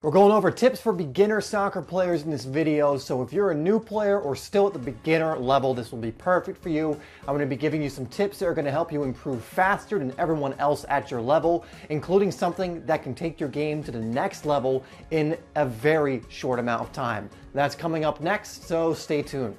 We're going over tips for beginner soccer players in this video, so if you're a new player or still at the beginner level, this will be perfect for you. I'm going to be giving you some tips that are going to help you improve faster than everyone else at your level, including something that can take your game to the next level in a very short amount of time. That's coming up next, so stay tuned.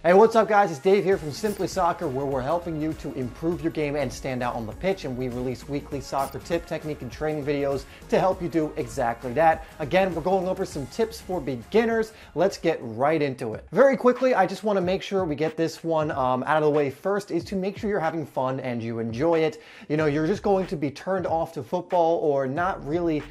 Hey, what's up guys? It's Dave here from Simplysoccer, where we're helping you to improve your game and stand out on the pitch, and we release weekly soccer tip, technique, and training videos to help you do exactly that. Again, we're going over some tips for beginners. Let's get right into it. Very quickly, I just want to make sure we get this one out of the way first, is to make sure you're having fun and you enjoy it. You know, you're just going to be turned off to football or not really,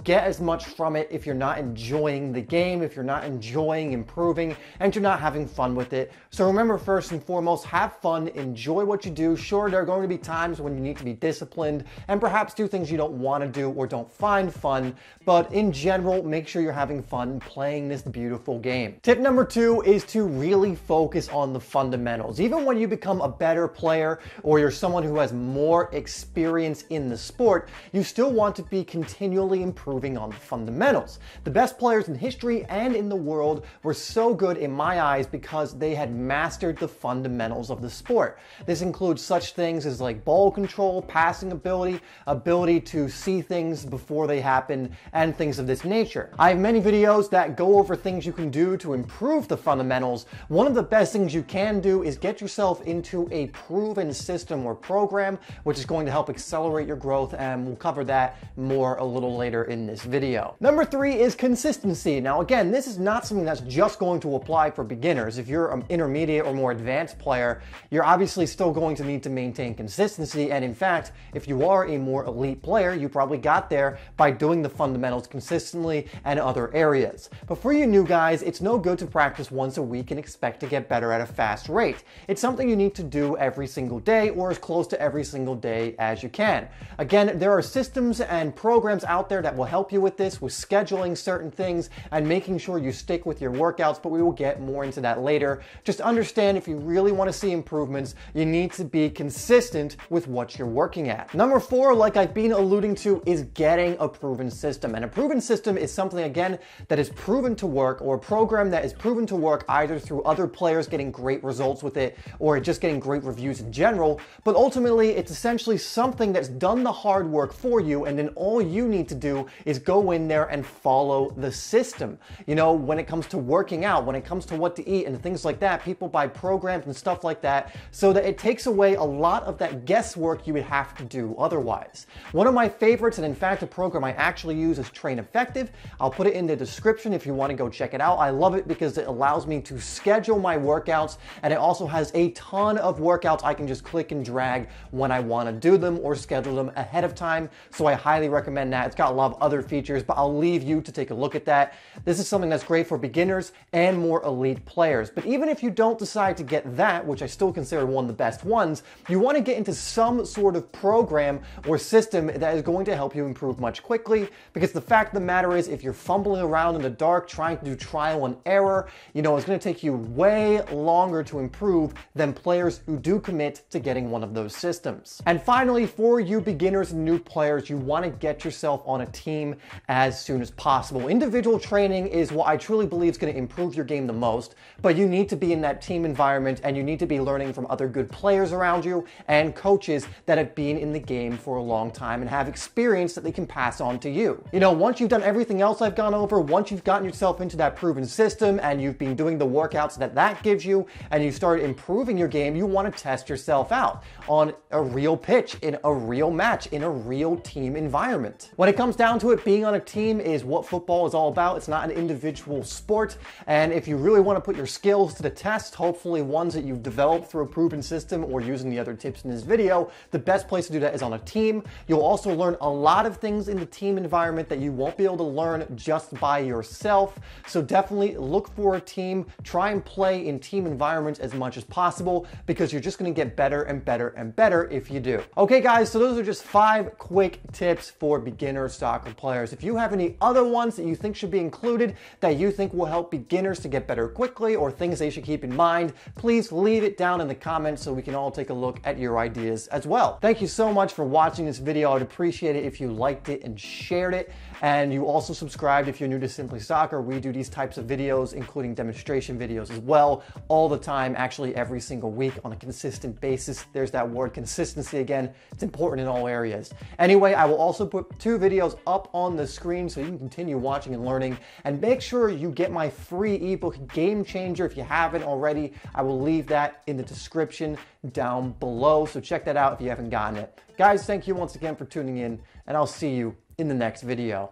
get as much from it if you're not enjoying the game, if you're not enjoying improving, and you're not having fun with it. So remember, first and foremost, have fun, enjoy what you do. Sure, there are going to be times when you need to be disciplined and perhaps do things you don't want to do or don't find fun, but in general, make sure you're having fun playing this beautiful game. Tip number 2 is to really focus on the fundamentals. Even when you become a better player or you're someone who has more experience in the sport, you still want to be continually improving on the fundamentals. The best players in history and in the world were so good in my eyes because they had mastered the fundamentals of the sport. This includes such things as like ball control, passing ability to see things before they happen, and things of this nature. I have many videos that go over things you can do to improve the fundamentals. One of the best things you can do is get yourself into a proven system or program, which is going to help accelerate your growth, and we'll cover that more a little later in this video. Number 3 is consistency. Now again, this is not something that's just going to apply for beginners. If you're an intermediate or more advanced player, you're obviously still going to need to maintain consistency, and in fact, if you are a more elite player, you probably got there by doing the fundamentals consistently and other areas. But for you new guys, it's no good to practice once a week and expect to get better at a fast rate. It's something you need to do every single day, or as close to every single day as you can. Again, there are systems and programs out there that will help you with this, with scheduling certain things and making sure you stick with your workouts, but we will get more into that later. Just understand, if you really want to see improvements, you need to be consistent with what you're working at. Number 4, like I've been alluding to, is getting a proven system. And a proven system is something, again, that is proven to work, or a program that is proven to work either through other players getting great results with it or just getting great reviews in general. But ultimately, it's essentially something that's done the hard work for you, and then all you need to do is go in there and follow the system. You know, when it comes to working out, when it comes to what to eat and things like that, people buy programs and stuff like that, so that it takes away a lot of that guesswork you would have to do otherwise. One of my favorites, and in fact a program I actually use, is Train Effective. I'll put it in the description if you want to go check it out. I love it because it allows me to schedule my workouts, and it also has a ton of workouts I can just click and drag when I want to do them or schedule them ahead of time. So I highly recommend that. It's got a lot of other features, but I'll leave you to take a look at that. This is something that's great for beginners and more elite players. But even if you don't decide to get that, which I still consider one of the best ones, you want to get into some sort of program or system that is going to help you improve much quickly, because the fact of the matter is, if you're fumbling around in the dark trying to do trial and error, it's going to take you way longer to improve than players who do commit to getting one of those systems. And finally, for you beginners and new players, you want to get yourself on a team as soon as possible. Individual training is what I truly believe is going to improve your game the most, but you need to be in that team environment, and you need to be learning from other good players around you and coaches that have been in the game for a long time and have experience that they can pass on to you. Once you've done everything else I've gone over, once you've gotten yourself into that proven system and you've been doing the workouts that gives you, and you start improving your game, you want to test yourself out on a real pitch, in a real match, in a real team environment. When it comes down to it, being on a team is what football is all about. It's not an individual sport, and if you really want to put your skills to the test, hopefully ones that you've developed through a proven system or using the other tips in this video, the best place to do that is on a team. You'll also learn a lot of things in the team environment that you won't be able to learn just by yourself. So definitely look for a team, try and play in team environments as much as possible, because you're just going to get better and better and better if you do. Okay guys, so those are just 5 quick tips for beginner soccer players. If you have any other ones that you think should be included that you think will help beginners to get better quickly, or things they should should keep in mind, please leave it down in the comments so we can all take a look at your ideas as well. Thank you so much for watching this video. I'd appreciate it if you liked it and shared it, and you also subscribed if you're new to Simply Soccer. We do these types of videos, including demonstration videos as well, all the time, actually every single week on a consistent basis. There's that word consistency again. It's important in all areas. Anyway, I will also put 2 videos up on the screen so you can continue watching and learning, and make sure you get my free ebook Game Changer if you haven't already. I will leave that in the description down below, so check that out if you haven't gotten it. Guys, thank you once again for tuning in, and I'll see you in the next video.